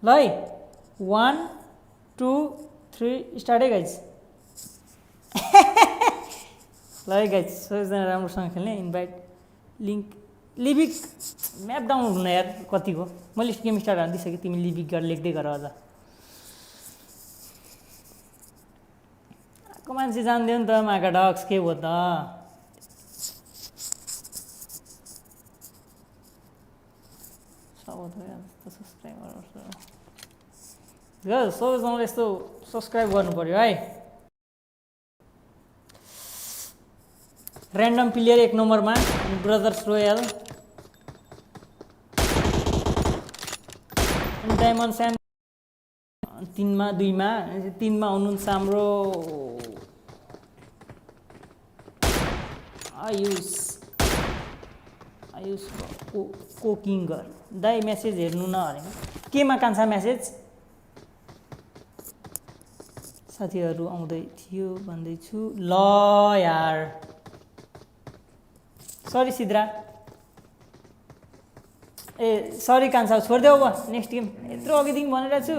ल है 1 2 3 स्टार्ट है गाइज ल है गाइज सबैजना राम्रोसँग खेल्ने इन्भाइट लिङ्क लिभिक म्याप डाउनलोड हुन यार कतिको मैले गेम स्टार्ट हानिदिइसकेँ तिमी लिभिक गरेर लेख्दै गर अझ आएको मान्छे जान्थ्यो नि त माका डक्स के हो त सब्सक्राइबर सबैजनाले यस्तो सब्सक्राइब गर्नु पर्यो है ऱ्यान्डम प्लेयर 1 नम्बरमा ब्रदर्स रोयल डायमन्ड स्याम 3 मा 2 मा 3 मा हुनुहुन्छ हाम्रो आयुष कोकिङ्गर दाइ मेसेज हेर्नु न अरे केमा कान्छा मेसेज साथीहरू आउँदै थियो भन्दैछु ल यार सरी सिद्रा ए सरी कान्छा छोडिदेऊ अब नेक्स्ट गेम यत्रो अघिदेखि भनिरहेको छु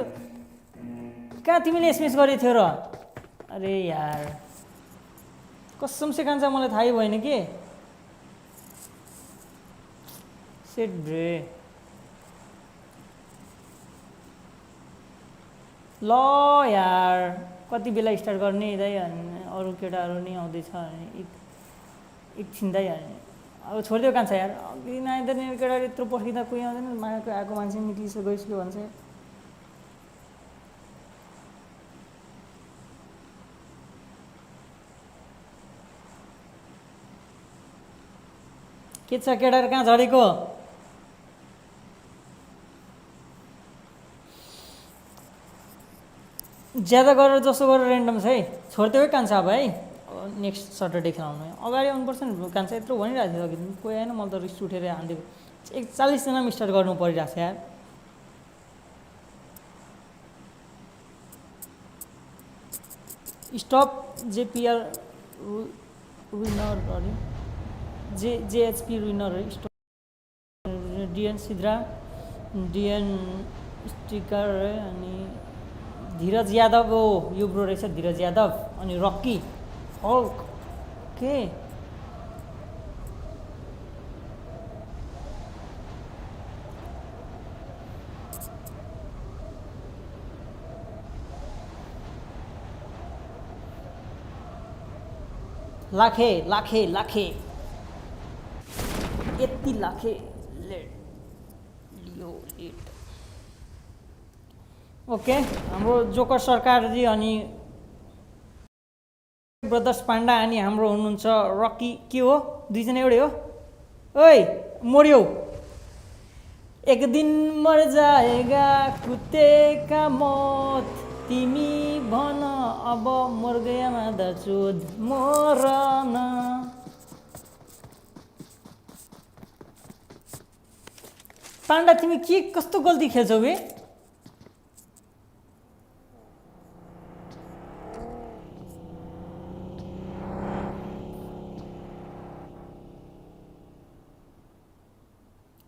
कहाँ तिमीले एसएमएस गरेको थियो र अरे यार कसम से कान्छा मलाई थाहै भएन के सेट ब्रे ल यार कति बेला स्टार्ट गर्ने दाइ अरू केटाहरू नि आउँदैछ एकछिन दाइ अब छोडिदियो कान्छ यार अघि नआइदिएर केटाहरू यत्रो पर्खिँदा कोही आउँदैन मायाको आएको मान्छे निक्लिसक्यो गइसक्यो भन्छ के छ केटाहरू कहाँ झरेको ज्यादा गरेर जसो गरेर ऱ्यान्डम छ है छोडिदियो है कान्छ अब है नेक्स्ट सटरडे खेलाउनु अगाडि आउनुपर्छ नि कान्छ यत्रो भनिरहेको थियो अघि कोही आएन मैले त रिस उठेर हानिदिएको 40 जनामा स्टार्ट गर्नु परिरहेको छ यार स्टप जेपिआर विनर अरे जेएचपी विनर स्टप डिएन सिद्रा डिएन स्टिकर अनि धीरज यादव हो यो ब्रो रहेछ धीरज यादव अनि रक्की हल्क के लाखे लाखे लाखे यति लाखे लियो लेट ओके हाम्रो जोकर सरकारजी अनि ब्रदर्स पाण्डा अनि हाम्रो हुनुहुन्छ रकी के हो दुईजना एउटै हो ओइ मर्यौ एक दिन मर जाएगा कुत्ते का मौत तिमी भन अब मर गया मादरचोद मरन पाण्डा तिमी के कस्तो गल्ती खेल्छौ बे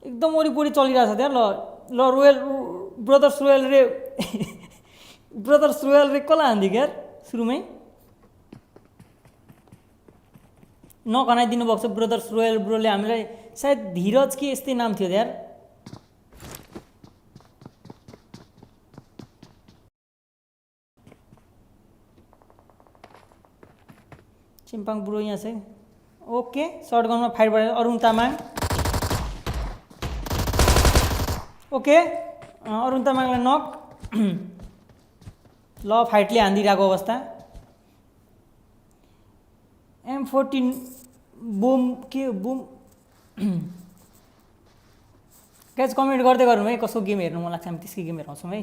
एकदम वरिपरि चलिरहेछ त्यहाँ ल रोयल ब्रदर्स रोयल रे ब्रदर्स रोयल रे कसलाई हान्थ्यो यार सुरुमै नखनाइदिनु भएको छ ब्रदर्स रोयल ब्रोले हामीलाई सायद धीरज के यस्तै नाम थियो यार चिम्पाङ ब्रो यहाँ छ ओके सर्टगनमा फाइट भएर अरुण तामाङ ओके अरुण तामाङलाई नक ल फाइटले हान्दिरहेको अवस्था M14 बुम के बुम गाइज कमेन्ट गर्दै गरौँ है कसको गेम हेर्नु मन लाग्छ हामी त्यसकै गेम हेराउँछौँ है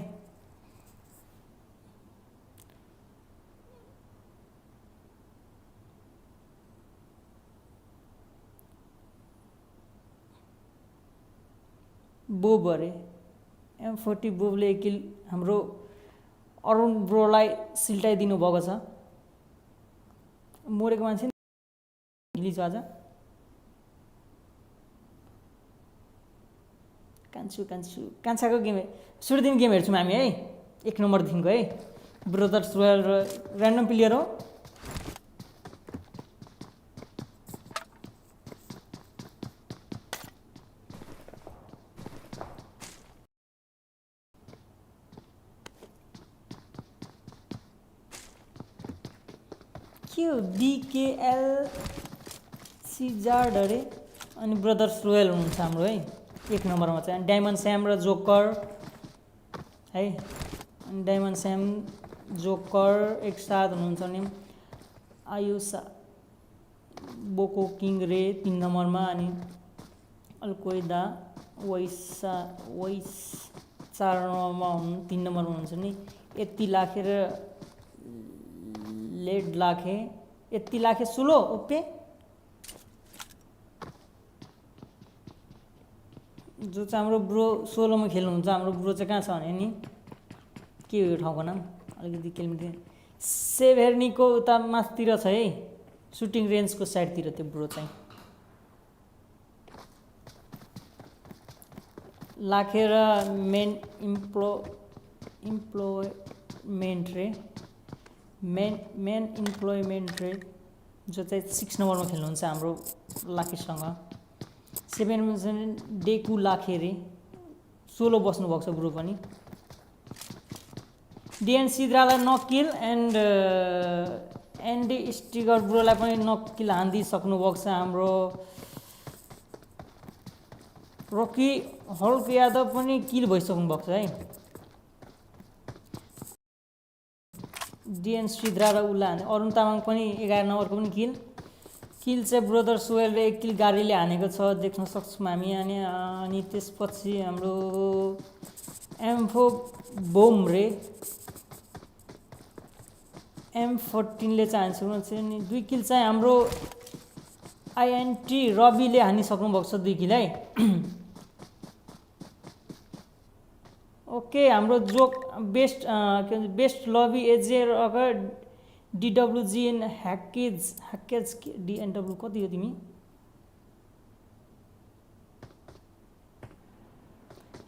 बोब अरे M40 बोबले किल हाम्रो अरुण ब्रोलाई सिल्टाइदिनु भएको छ मरेको मान्छे हिलिज आज कान्छाको गेम सुरुदेखि गेम हेर्छौँ हामी है, 1 नम्बरदेखिको है। ब्रदर्स रोयल र ऱ्यान्डम प्लेयर हो। के हो BKL सिजार्ड अरे। अनि ब्रदर्स रोयल हुनुहुन्छ हाम्रो है 1 नम्बरमा चाहिँ। अनि डायमन्ड स्याम र जोकर है। अनि डायमन्ड स्याम जोकर एकसाथ हुनुहुन्छ भने आयुषा बोको किङ रे 3 नम्बरमा। अनि अलकोइदा वैस 4 नम्बरमा 3 नम्बरमा हुनुहुन्छ नि। यति लाखे र लेड लाखे, यति लाखे सुलो ओके। जो चाहिँ हाम्रो ब्रो 16 मा खेल्नुहुन्छ। हाम्रो ब्रो चाहिँ कहाँ छ भने नि के हो यो ठाउँको नाम अलिकति केही सेभेर्नीको उता माथितिर छ है, सुटिङ रेन्जको साइडतिर त्यो ब्रो चाहिँ। लाखे र मेन इम्प्लोयमेन्ट रे मेन इम्प्लोयमेन्ट रे जो चाहिँ 6 नम्बरमा खेल्नुहुन्छ हाम्रो लाखेसँग। 7 डेकु लाखे रे 16 बस्नुभएको छ ब्रो पनि। डिएन सिद्रालाई नकिल एन्डी स्टिगर ब्रोलाई पनि नकिल हानिदिइसक्नु भएको छ हाम्रो। रकी हल्क यादव पनि किल भइसक्नु भएको छ है। डिएन सिद्रा र उसलाई हाने। अरुण तामाङ पनि 11 नम्बरको पनि किल चाहिँ ब्रदर्स रोयलले 1 किल गाडीले हानेको छ देख्न सक्छौँ हामी। अनि त्यसपछि हाम्रो एम्फो बोम रे M14ले चाहिँ हानिसक्नु छ। अनि 2 किल चाहिँ हाम्रो आइएनटी रविले हानिसक्नु भएको छ 2 किल है। ओके हाम्रो जोक बेस्ट लभी एजे अगर DWGN ह्याकेज DNW कति हो तिमी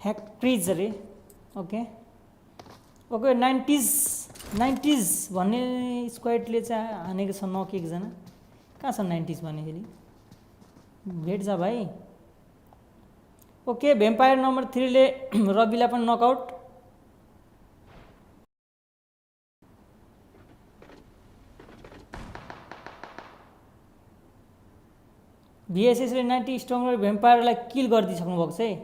ह्याक्रिज अरे। ओके 90s भन्ने स्क्वाडले चाहिँ हानेको छ नक एकजना। कहाँ छ 90s भन्नेखेरि भेट जा भाइ। ओके भ्याम्पायर नम्बर 3 ले रविलाई पनि नकआउट। VSSले 90 स्ट्रङ भ्याम्पायरलाई किल गरिदिइसक्नु भएको छ है।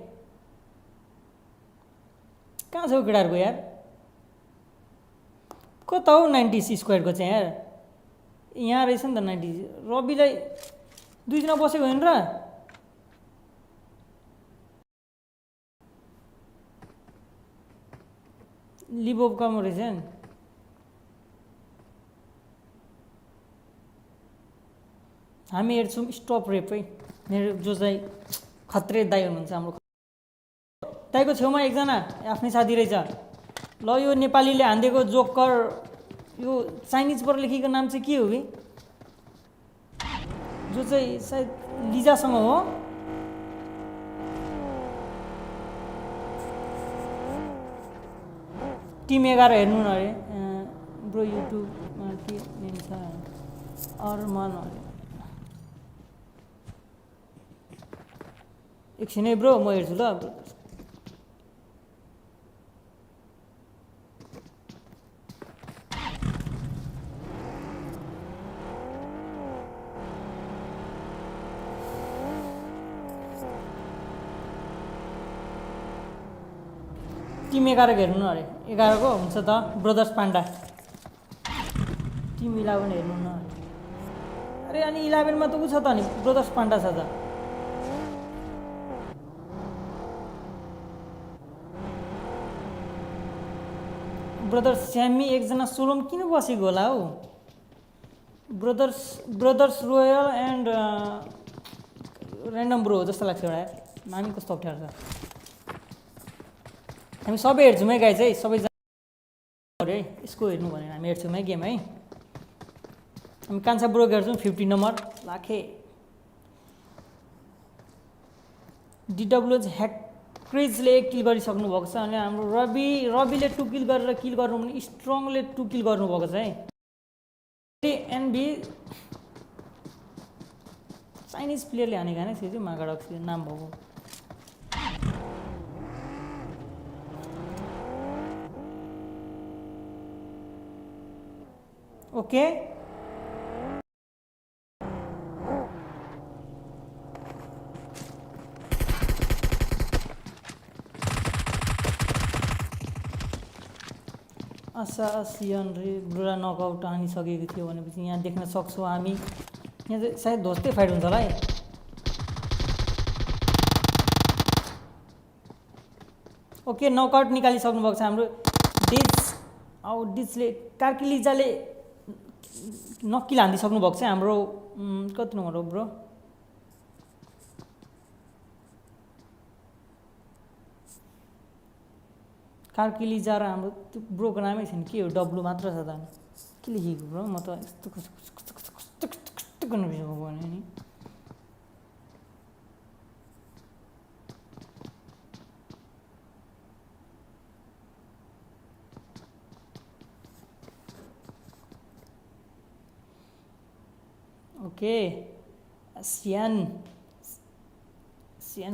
कहाँ छ केटाहरूको यार, कता हो 90 स्क्वाडको चाहिँ यार। यहाँ रहेछ नि त 90। रविलाई 2 जना बसेको होइन र। लिबोभकामा रहेछ नि। हामी हेर्छौँ स्टप रेप है। मेरो जो चाहिँ खत्रे दाइ हुनुहुन्छ हाम्रो दाइको छेउमा एकजना आफ्नै साथी रहेछ। ल यो नेपालीले हान्दिएको जोकर यो चाइनिजबाट लेखेको नाम चाहिँ के हो बे, जो चाहिँ सायद लिजासँग हो। टिम 11 हेर्नु न अरे ब्रो युट्युबमा के नेम छ अरमान अरे। एकछिन है ब्रो म हेर्छु ल। टिम 11 हेर्नु न अरे। 11 को हुन्छ त ब्रदर्स पाण्डा। टिम 11 हेर्नु न अरे। अनि 11 मा त उ छ त नि ब्रदर्स पाण्डा छ त। ब्रदर्स स्यामी एकजना सोलोम किन बसेको होला हौ। Brothers royal and random bro जस्तो लाग्छ एउटा। नानी कस्तो अप्ठ्यारो छ। हामी सबै हेर्छौँ है गाइज है। सबैजना है यसको हेर्नु भने हामी हेर्छौँ है गेम है। हामी कान्छा ब्रो हेर्छौँ 50 नम्बर लाखे। DWG क्रिजले 1 किल गरिसक्नु भएको छ अनि हाम्रो रविले 2 किल गरेर किल गर्नु भने स्ट्रङले 2 किल गर्नुभएको छ है। एनबी चाइनिज प्लेयरले हानेको होइन त्यो मागाडक्स नाम भएको। ओके आसियन रे ब्रोला नकआउट हानिसकेको थियो भनेपछि यहाँ देख्न सक्छौँ हामी। यहाँ चाहिँ सायद ध्वस्तै फाइट हुन्छ होला है। ओके नकआउट निकालिसक्नु भएको छ हाम्रो डिजले कार्किलिजाले नक्किल हानिदिइसक्नु भएको छ हाम्रो। कति नम्बर हो ब्रो? कार्किलिजा र हाम्रो त्यो ब्रोको नामै छैन के हो? डब्लु मात्र छ त के लेखेको ब्रो? म त यस्तो कस्तो गर्नु बिर्सेको भने नि। Okay Asian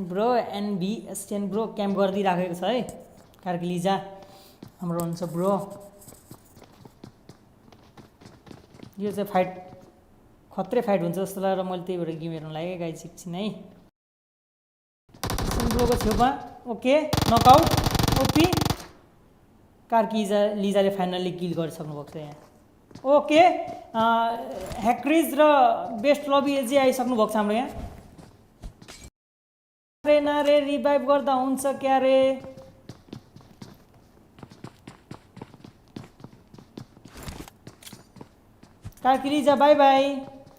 bro NB Asian bro camp गरिदिइराखेको छ है कार्किलिजा हाम्रो हुन्छ ब्रो। यो चाहिँ फाइट खत्रै फाइट हुन्छ जस्तो लागेर मैले त्यही भएर गेम हेर्न लागेँ गाइज एकछिन है। एसियन ब्रोको छेउमा ओके नकआउट ओपी कार्किलिजाले फाइनल्ली किल गरिसक्नु भएको छ यहाँ। ओके ह्याक्रिज र बेस्ट लबी एजे आइसक्नु भएको छ हाम्रो यहाँ। रे नारे रिभाइभ गर्दा हुन्छ क्या रे? कार्किलिजा बाई बाई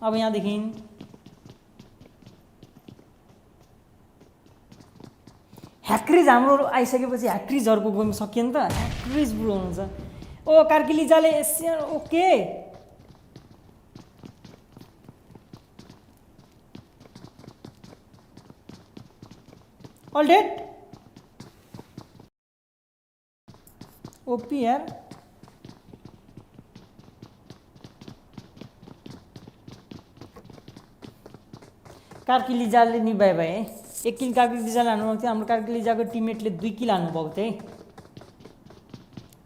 अब यहाँदेखि। ह्याक्रिज हाम्रो आइसकेपछि ह्याक्रिजहरूको गेम सकियो नि त। ह्याक्रिज ब्रो हुनुहुन्छ। ओ कार्किलिजाले Asian okay all dead OP यार। कार्किलिजाले नि बाई बाई है। 1 किल कार्किलिजाले हान्नुभएको थियो। हाम्रो कार्किलिजाको टिममेटले 2 किल हान्नुभएको थियो है।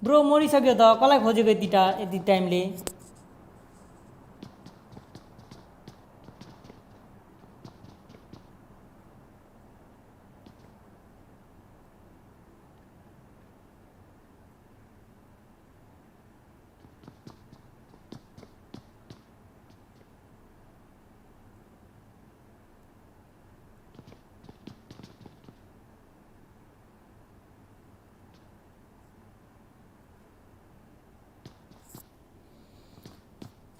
ब्रो मरिसक्यो त कसलाई खोजेको यति टाइमले?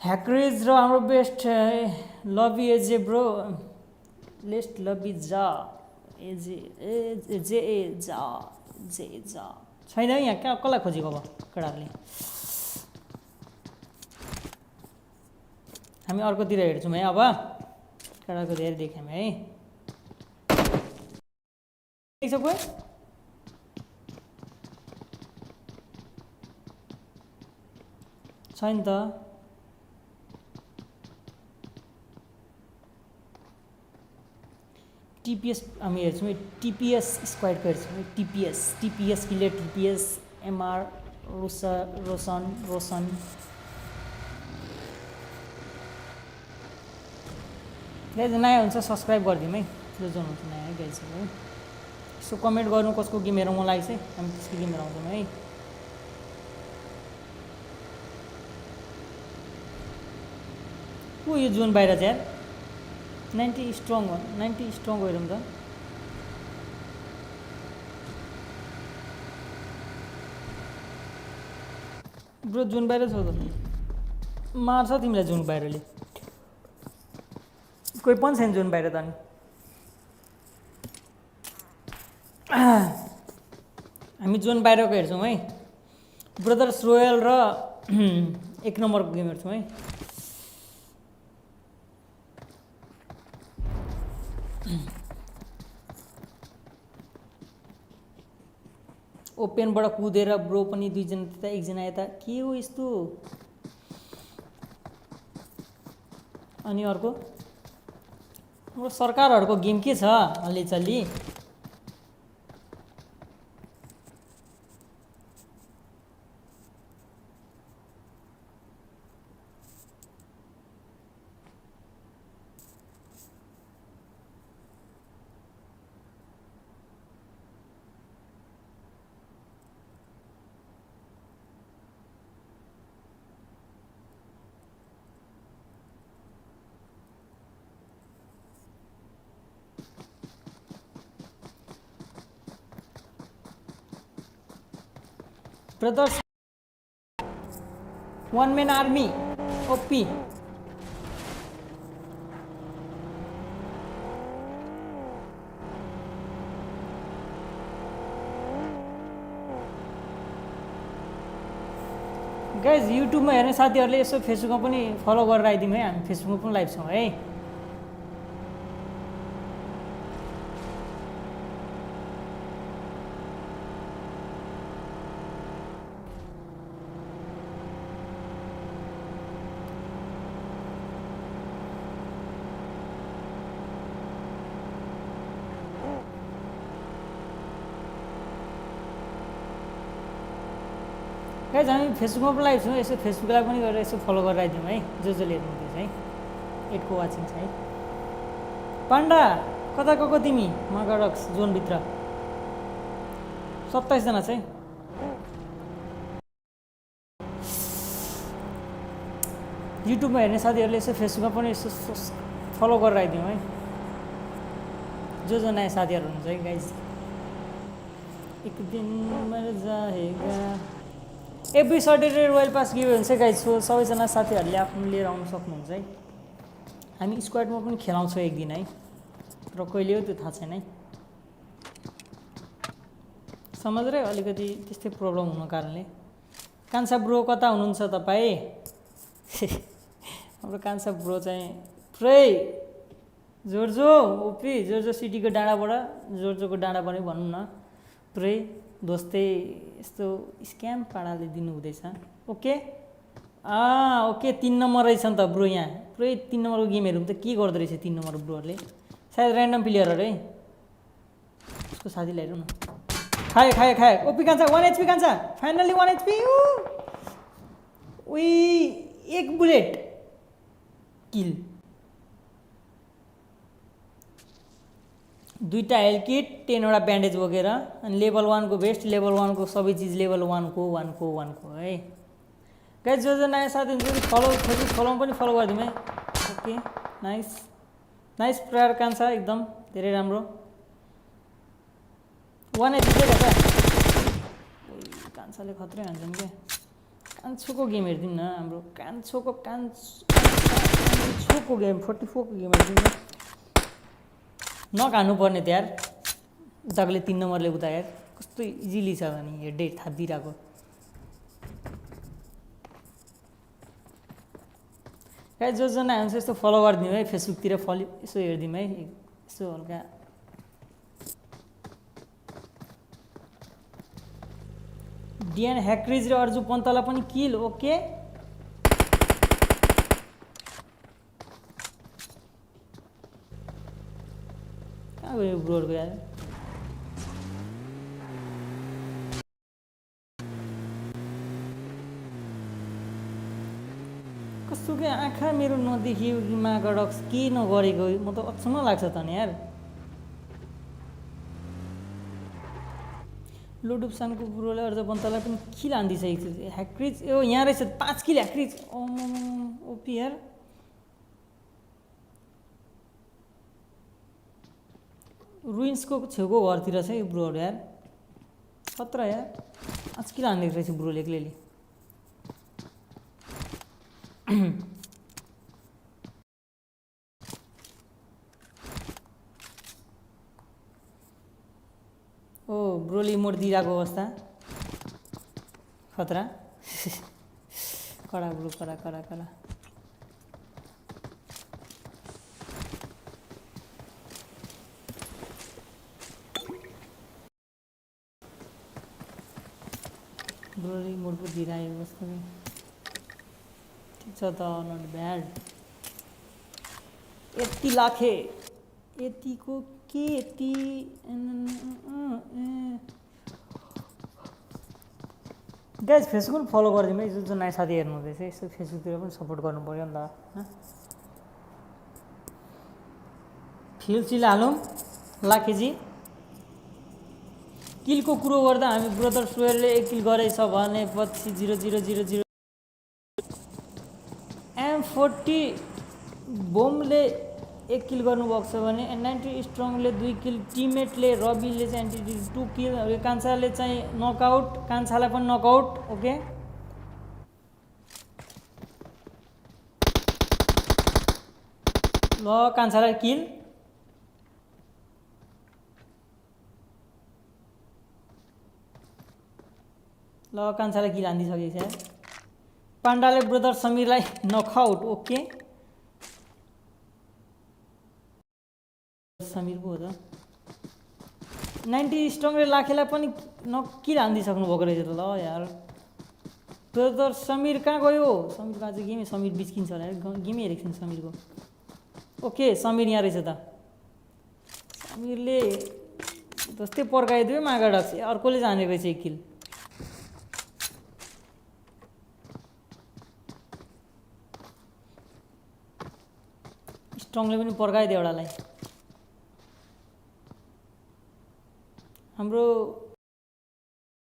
ह्याक्रिज र हाम्रो बेस्ट लबी एजे ब्रो लेस्ट लबी जा एजे एजे जा जे जा छैन यहाँ क्या कसलाई खोजेको अब केटाहरूले? हामी अर्कोतिर हेर्छौँ है अब केटाको धेरै देख्यौँ है। देख्छ कोही? छैन त। टिपिएस हामी हेर्छौँ है। टिपिएस स्क्वाडको हेर्छौँ है। टिपिएस किले टिपिएस एमआर रोशन गाइज नयाँ हुन्छ सब्सक्राइब गरिदिउँ है जो हुन्छ नयाँ है गाइज है। यसो कमेन्ट गर्नु कसको गेम हेरौँ मन लागेको चाहिँ हामी त्यसको गेम हेराउँछौँ है। को यो जोन बाहिर चाहिँ यार 90 स्ट्रङ हो 90 स्ट्रङ गइरहँ त। ब्रो जुन बाहिर छ त मार्छ तिमीलाई जुन बाहिरले। कोही पनि छैन जुन बाहिर त नि। हामी जोन बाहिरको हेर्छौँ है। ब्रदर्स रोयल र 1 नम्बरको गेम हेर्छौँ है। ओपेनबाट कुदेर ब्रो पनि दुईजना त्यता एकजना यता के हो यस्तो। अनि अर्को सरकारहरूको गेम के छ अलिचल्ली। ब्रदर्स वन मैन आर्मी ओपी। गाइज युट्युबमा हेर्ने साथीहरूले यसो फेसबुकमा पनि फलो गरेर आइदिउँ है, हामी फेसबुकमा पनि लाइभ छौँ है। गाइज हामी फेसबुकमा पनि लाइभ छौँ, यसो फेसबुकलाई पनि गरेर यसो फलो गरेर आइदिउँ है, जसले हेर्नुहुँदैछ है। 8 को वाचिङ छ है। पाण्डा कता गएको तिमी मागाडक्स जोनभित्र? 27 जना छ है। युट्युबमा हेर्ने साथीहरूले यसो फेसबुकमा पनि यसो फलो गरेर आइदिउँ है, जो नयाँ साथीहरू हुनुहुन्छ है गाइज। एक दिन मर जाएगा every Saturday royal pass give हुन्छ गाइज। सो सबैजना साथीहरूले आफ्नो लिएर आउनु सक्नुहुन्छ है। हामी स्क्वाडमा पनि खेलाउँछौँ एक दिन है, र कहिले हो त्यो थाहा छैन है। समझ रहे अलिकति त्यस्तै प्रब्लम हुनु कारणले। कान्छा ब्रो कता हुनुहुन्छ तपाईँ? हाम्रो कान्छा ब्रो चाहिँ पुरै जोर्जो ओपी जोर्जो सिटीको डाँडाबाट, जोर्जोको डाँडा पनि भनौँ न, पुरै दोस्तै यस्तो स्क्याम पाराले दिनु हुँदैछ। ओके ओके 3 नम्बर रहेछ नि त ब्रो, यहाँ पुरै 3 नम्बरको गेमहरू त के गर्दो रहेछ 3 नम्बर ब्रोहरूले। सायद ऱ्यान्डम प्लेयरहरू है, उसको साथीलाई हेरौँ न। खायो खायो खायो ओपी कान्छा 1 HP कान्छा, फाइनल्ली 1 HP। उही 1 बुलेट किल, 2टा हेल्थ किट, 10 वटा ब्यान्डेज बोकेर, अनि लेभल 1 को बेस्ट, लेभल 1 को सबै चिज लेभल 1 को है। गाइज जो नयाँ साथी हुन्छ फलो फेसबुक फलो पनि फलो गरिदिउँ है। ओके नाइस नाइस प्रेयर कान्छा, एकदम धेरै राम्रो। 1 HP के छ कान्छाले खत्रै हान्छन् क्या। कान्छोको गेम हेरिदिउँ न, हाम्रो कान्छोको गेम 44 को गेम हेरिदिउँ न। नखानु पर्ने त यार, उताकोले 3 नम्बरले उता यार कस्तो इजिली छ भने हेर्दै थापिदिरहेको। गाइज जो नयाँ हुन्छ यस्तो फलो गरिदिउँ है, फेसबुकतिर फलो यसो हेरिदिउँ है, यसो हल्का। डिएन ह्याक्रिज र अर्जु पन्तला पनि किल। ओके कहाँ गयो ब्रोहरूको यार? कस्तो के आँखा मेरो नदेखियो कि मागडक्स के नगरेको, म त अचम्म लाग्छ त नि यार। लोडुप्सानको ब्रोले अर्ज पन्तलाई पनि किल हानिदिइसकेको थियो। ह्याक्रिज यो यहाँ रहेछ 5 किल ह्याक्रिज। ओपी यार, रुइन्सको छेउको घरतिर छ यो ब्रोहरू यार, खतरा यार। 5 किल हानिदिएको रहेछ ब्रोले एक्लैले। ओ ब्रोली मोड दिइरहेको अवस्था खतरा। कडा ब्रो कडा कडा कडा। ब्रोरी मोड पो दिइरायो कस्तो ठिक छ त नट ब्याड यति लाखे यतिको के यति गाइज फेसबुक फलो गरिदिउँ है जुन नयाँ साथी हेर्नु हुँदैछ यसो फेसबुकतिर पनि सपोर्ट गर्नु पऱ्यो नि त फिल चिल हालौँ लाखेजी किलको कुरो गर्दा हामी ब्रदर स्वेयरले 1 किल गरेछ भने पछि 0000 M40 बोमले 1 किल गर्नुभएको छ भने N90 स्ट्रङले 2 किल टिममेटले रबीले चाहिँ एन्टिटी 2 किल कान्छाले चाहिँ नकआउट कान्छालाई पनि नकआउट ओके ल कान्छालाई किल ल कान्छालाई किल हानिदिसकेको छ पाण्डाले ब्रदर समीरलाई नकआउट ओके समीर पो हो त 90 स्ट्रङले लाखेलाई पनि किल हानिदिइसक्नु भएको रहेछ त ल यार ब्रदर समीर कहाँ गयो समीरको आज गेमै समीर बिच्किन्छ होला गेमै हेरेको छैन समीरको ओके समीर यहाँ रहेछ त समीरले जस्तै पर्काइदियो मागा डक्स अर्कोले जाने रहेछ 1 किल स्ट्रङले पनि पर्काइदियो एउटालाई हाम्रो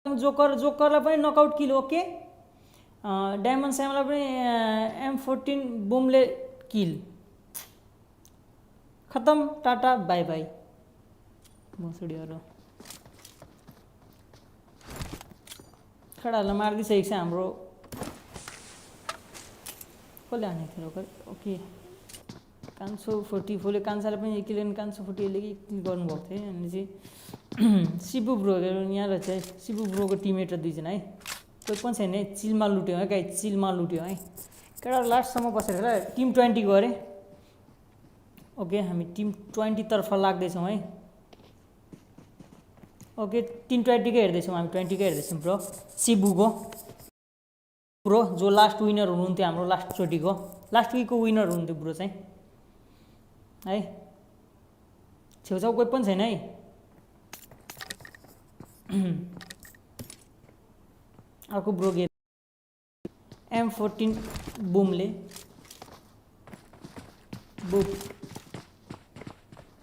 जोकरलाई पनि नकआउट किल ओके डायमन्ड स्यामलाई पनि M14 बुमले किल खत्म टाटा बाई बाई भोसडीहरू खडाहरूलाई मारिदिइसकेको छ हाम्रो कसले हानेको थियो ओके कान्छो 44ले कान्छाले पनि 1 किल अनि कान्छो 48ले 1 किल गर्नुभएको थियो अनि चाहिँ शिबु ब्रोहरू यहाँ रहेछ है शिबु ब्रोको टिममेट र दुईजना है कोही पनि छैन है चिलमा लुट्यो है गाई चिलमा लुट्यो है केटा लास्टसम्म बसेर टिम 20 को अरे ओके हामी टिम 20 तर्फ लाग्दैछौँ है ओके टिम 20 कै हेर्दैछौँ हामी 20 कै हेर्दैछौँ ब्रो शिबुको ब्रो जो लास्ट विनर हुनुहुन्थ्यो हाम्रो लास्ट चोटिको लास्ट विकको विनर हुनुहुन्थ्यो ब्रो चाहिँ है छेउछाउ कोही पनि छैन है अर्को ब्रो गेम M14 बुमले बुप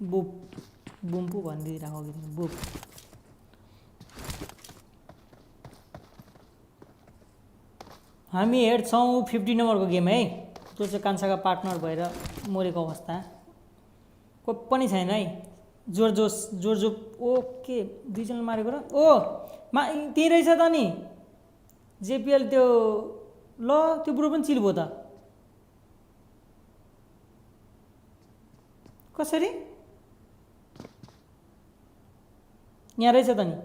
बुम पो भनिदिइरहेको बुप हामी हेर्छौँ 50 नम्बरको गेम है जो चाहिँ कान्छाका पार्टनर भएर मरेको अवस्था कोही पनि छैन है जोर ओके दुईजना मारेको र ओ त्यही रहेछ त नि JPL त्यो ल त्यो ब्रो पनि चिल भयो त कसरी यहाँ रहेछ त नि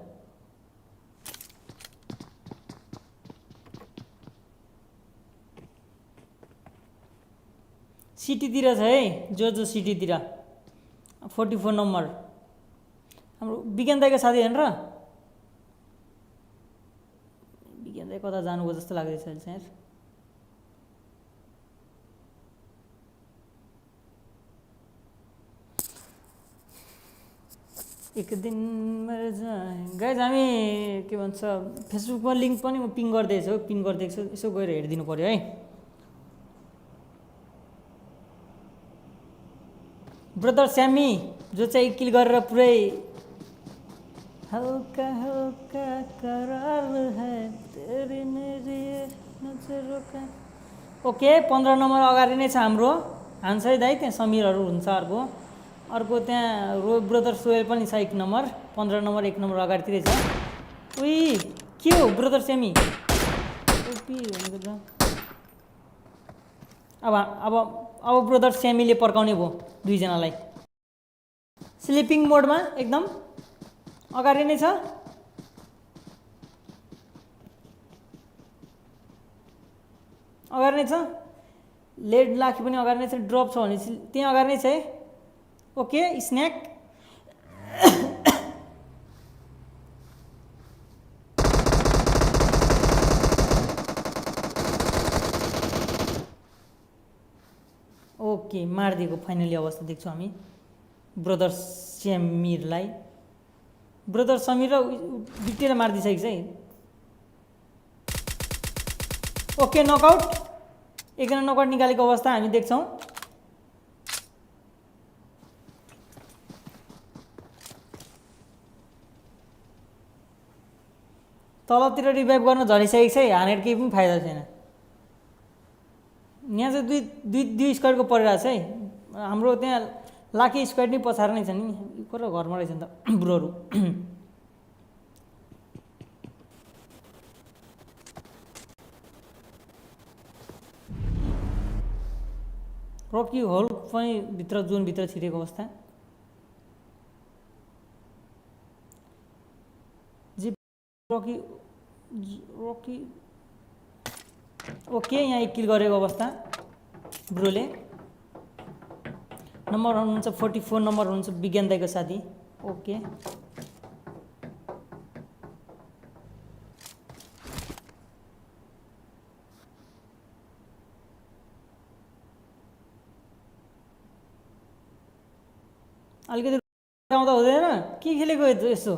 सिटीतिर छ है जो सिटीतिर 44 नम्बर हाम्रो विज्ञान दाइको साथी हेर्न र विज्ञान दाइ कता जानुभयो जस्तो लाग्दैछ अहिले चाहिँ एक दिन मर जाए गाइज हामी के भन्छ फेसबुकमा लिङ्क पनि म पिङ गर्दैछु यसो गएर हेरिदिनु पर्यो है ब्रदर स्यामी जो चाहिँ 1 किल गरेर पुरै हल्का हल्का करार है तेरी मेरी नजरों का ओके 15 नम्बर अगाडि नै छ हाम्रो हान्छ है दाइ त्यहाँ समीरहरू हुन्छ अर्को त्यहाँ ब्रदर सोयल पनि छ 1 नम्बर 15 नम्बर 1 नम्बर अगाडितिरै छ उही के हो ब्रदर स्यामी अब ब्रदर स्यामीले पर्काउने भयो दुईजनालाई स्लिपिङ मोडमा एकदम अगाडि नै छ लेड लाखी पनि अगाडि नै छ ड्रप छ भने त्यहाँ अगाडि नै छ है ओके स्न्याक ओके मारिदिएको फाइनली अवस्था देख्छौँ हामी ब्रदर समीरलाई। ब्रदर समीर र बिटेर मारिदिइसकेको छ है। ओके नकआउट, एकजना नकआउट निकालेको अवस्था हामी देख्छौँ। तलतिर रिभाइभ गर्न झरिसकेको छ है, हानेर केही पनि फाइदा छैन। यहाँ चाहिँ दुई स्क्वाडको परिरहेको छ है। हाम्रो त्यहाँ लाखे स्क्वाड नै पछाडि नै छ नि, को र घरमा रहेछ नि त ब्रोहरू। रकी होल पनि भित्र जोनभित्र छिरेको अवस्था। रकी ओके यहाँ 1 किल गरेको अवस्था ब्रोले। नम्बर हुनुहुन्छ 44 नम्बर हुनुहुन्छ विज्ञान दाइको साथी। ओके अलिकति आउँदा हुँदैन के खेलेको यसो।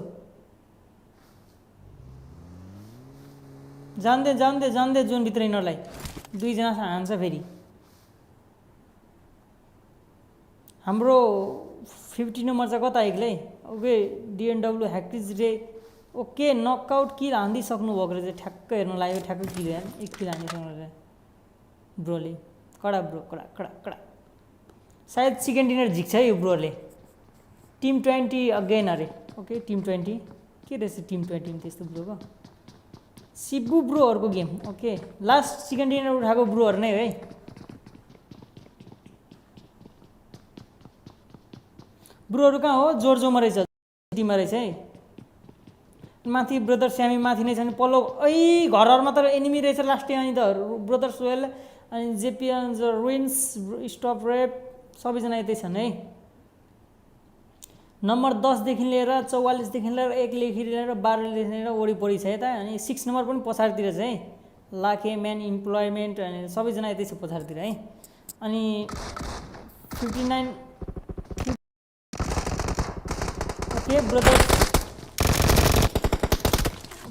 जान्दै जोनभित्र यिनीहरूलाई 2 जना हान्छ फेरि। हाम्रो 50 नम्बर चाहिँ कता एक्लै। ओके डिएनडब्लु ह्याक्रिज रे ओके नकआउट किल हानिदिइसक्नु भएको रहेछ। ठ्याक्क हेर्नु लाग्यो, ठ्याक्क किल हो 1 किल हानिसक्नु रहेछ ब्रोले। कडा ब्रो कडा सायद चिकन डिनर झिक्छ है यो ब्रोले। टिम 20 अगेन अरे। ओके टिम 20 के रहेछ टिम 20 त्यस्तो ब्रोको। सिबु ब्रोहरूको game. Okay last chicken dinner उठाएको ब्रोहरू नै है। ब्रोहरू कहाँ हो, जोर्जोमा रहेछ, सिटीमा रहेछ है। माथि ब्रदर स्यामी माथि नै छन् पल्लो। ऐ घरहरूमा त एनिमी रहेछ लास्टै। अनि त ब्रदर सोयल अनि जेपिएन रुइन्स स्टप रेप सबैजना यतै छन् है। नम्बर 10 देखि लिएर 44 देखि लिएर 1 देखि लिएर 12 देखि लिएर वरिपरि छ यता। अनि 6 नम्बर पनि पछाडितिर छ है। लाखे म्यान इम्प्लोइमेन्ट अनि सबैजना यतै छ पछाडितिर है। अनि 59 okay brother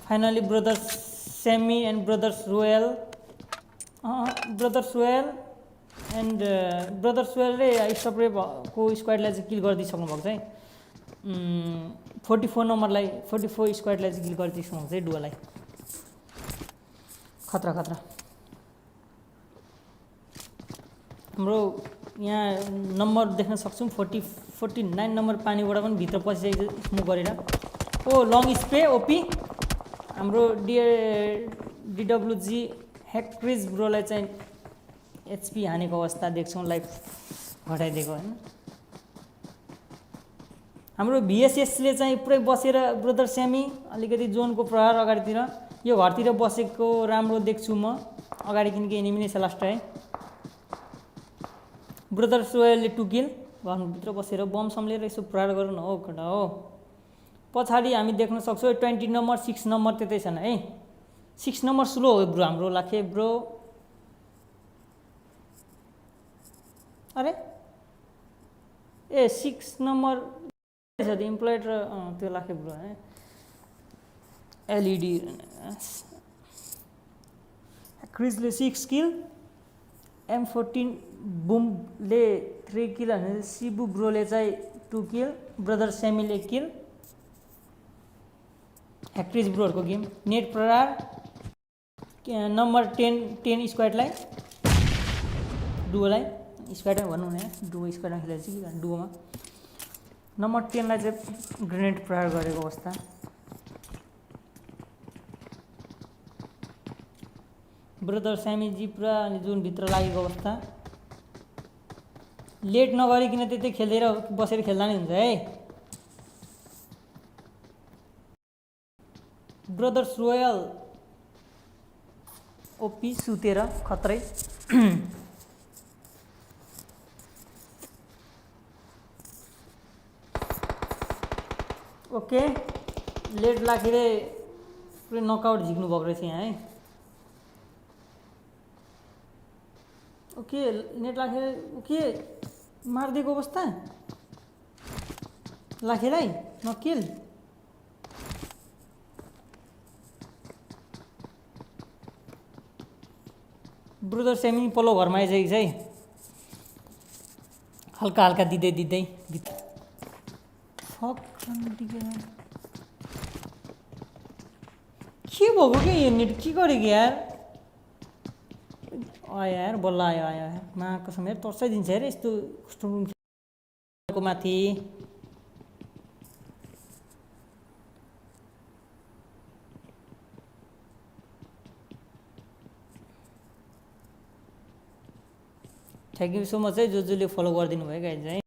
finally brother semi and brothers royal and brother सोयलले स्टपरेको स्क्वाडलाई चाहिँ किल गरिदिइसक्नु भएको छ है। 44 नम्बरलाई 44 स्क्वाडलाई चाहिँ किल गरिदिइसक्नु भएको छ है डुवालाई। खतरा हाम्रो यहाँ नम्बर देख्न सक्छौँ 49 नम्बर पानीबाट पनि भित्र पसिसकेको स्मोक गरेर। ओ लङ स्प्रे ओपी हाम्रो डिडब्लुजी ह्याक्रिज ब्रोलाई चाहिँ एचपी हानेको अवस्था देख्छौँ, लाइफ घटाइदिएको होइन। हाम्रो भिएसएसले चाहिँ पुरै बसेर ब्रदर स्यामी अलिकति जोनको प्रहार अगाडितिर यो घरतिर बसेको राम्रो देख्छु म अगाडि, किनकि एनिमी नै छ लास्ट है। ब्रदर सोयलले 2 किल घरभित्र बसेर बम सम्लेर यसो प्रहार गरौँ न हो खडा हो। पछाडि हामी देख्न सक्छौँ 20 नम्बर 6 नम्बर त्यतै छन् है। 6 नम्बर स्लो हो ब्रो हाम्रो लाखे ब्रो। अरे ए 6 नम्बर छ इम्प्लोइड र त्यो लाखे ब्रो है। एलइडी क्रिजले 6 किल, M14 बुमले 3 किल अनि सिबु ब्रोले चाहिँ 2 किल, ब्रदर सेमिल 1 किल। ह्याक्रिज ब्रोहरूको गेम। नेट प्रहार नम्बर 10 स्क्वाडलाई डुओलाई स्क्वाडमा भन्नु हुने डुओ स्क्वाडमा खेलेको चाहिँ कि डुओमा नम्बर 10लाई चाहिँ ग्रेनेड प्रहार गरेको अवस्था। ब्रदर स्यामीजी पुरा अनि जोनभित्र लागेको अवस्था। लेट नगरिकन त्यतै खेलेर बसेर खेल्दा नै हुन्छ है। ब्रदर्स रोयल ओपी सुतेर खत्रै। ओके लेट लाखेर पुरै नकआउट झिक्नु भएको रहेछ यहाँ है। ओके नेट लाखे ओके मारिदिएको अवस्था लाखेलाई नकिल ब्रदर सेमी पल्लो घरमा आइसकेको छ है हल्का हल्का दिँदै दिँदै के भएको क्या यो नेट के गरेको यार आयो यार बल्ल आयो आयो माको समय तर्साइदिन्छ यार यस्तो कस्तो माथि थ्याङ्क यू सो मच है जसले फलो गरिदिनु भयो गाइज है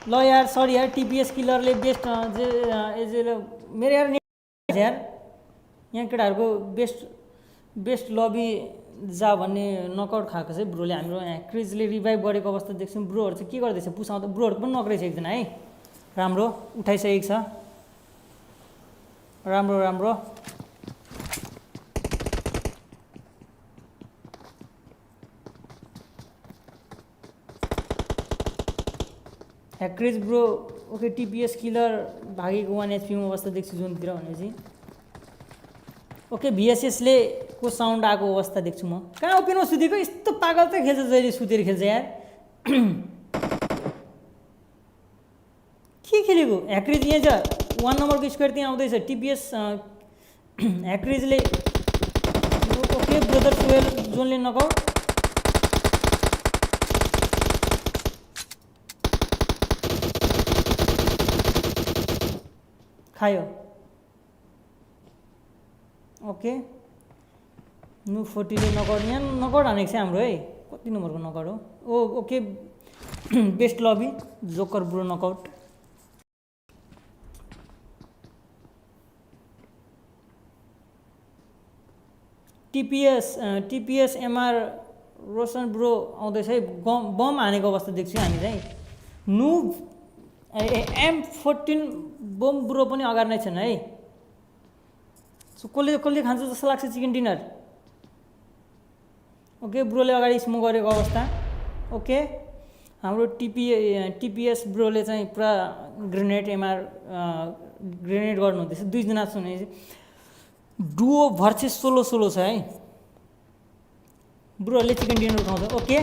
ल यार सरी यार टिपिएस किलरले बेस्ट मेरो यार यार यहाँ केटाहरूको बेस्ट लबी जा भन्ने नकआउट खाएको चाहिँ ब्रोले हाम्रो यहाँ क्रिजले रिभाइभ गरेको अवस्था देख्छौँ ब्रोहरू चाहिँ के गर्दैछ पुसाउँदा ब्रोहरू पनि नक्रेछ एकजना है राम्रो उठाइसकेको छ राम्रो राम्रो crease bro okay TPS killer भागेको 1 एचपीमा अवस्था देख्छु जोनतिर भनेपछि ओके भिएसएसले को साउन्ड आएको अवस्था देख्छु म कहाँ ओपेनमा सुतेको यस्तो पागल त खेल्छ जहिले सुतेर खेल्छ यार के खेलेको ह्याक्रिज यहाँ छ 1 नम्बरको स्क्वायर त्यहाँ आउँदैछ टिपिएस ह्याक्रिजले ओके ब्रदर सुवेल जोनले नकआउट खायो ओके नु 40 ले नकआउट यहाँ नकआउट हानेको छ हाम्रो है कति नम्बरको नकआउट हो ओ okay best lobby joker bro knockout TPS MR Roshan bro आउँदैछ है बम हानेको अवस्था देख्छु हामी चाहिँ नु M14 बम ब्रो पनि अगाडि नै छन् है सो कसले खान्छ जस्तो लाग्छ चिकन डिनर ओके ब्रोले अगाडि स्मोक गरेको अवस्था ओके हाम्रो टिपिएस ब्रोले चाहिँ पुरा ग्रेनेड एमआर ग्रेनेड गर्नुहुँदैछ दुईजना छन् डुओ भर्सेस सोलो छ है ब्रोहरूले चिकन डिनर उठाउँछ ओके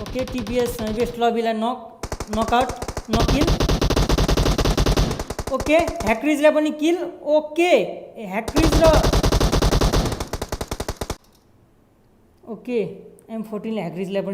ओके टिपिएस बेस्ट लबीलाई नकआउट नकिल ओके ह्याक्रिजलाई पनि किल ओके ह्याक्रिज र ओके M14 ले ह्याक्रिजलाई पनि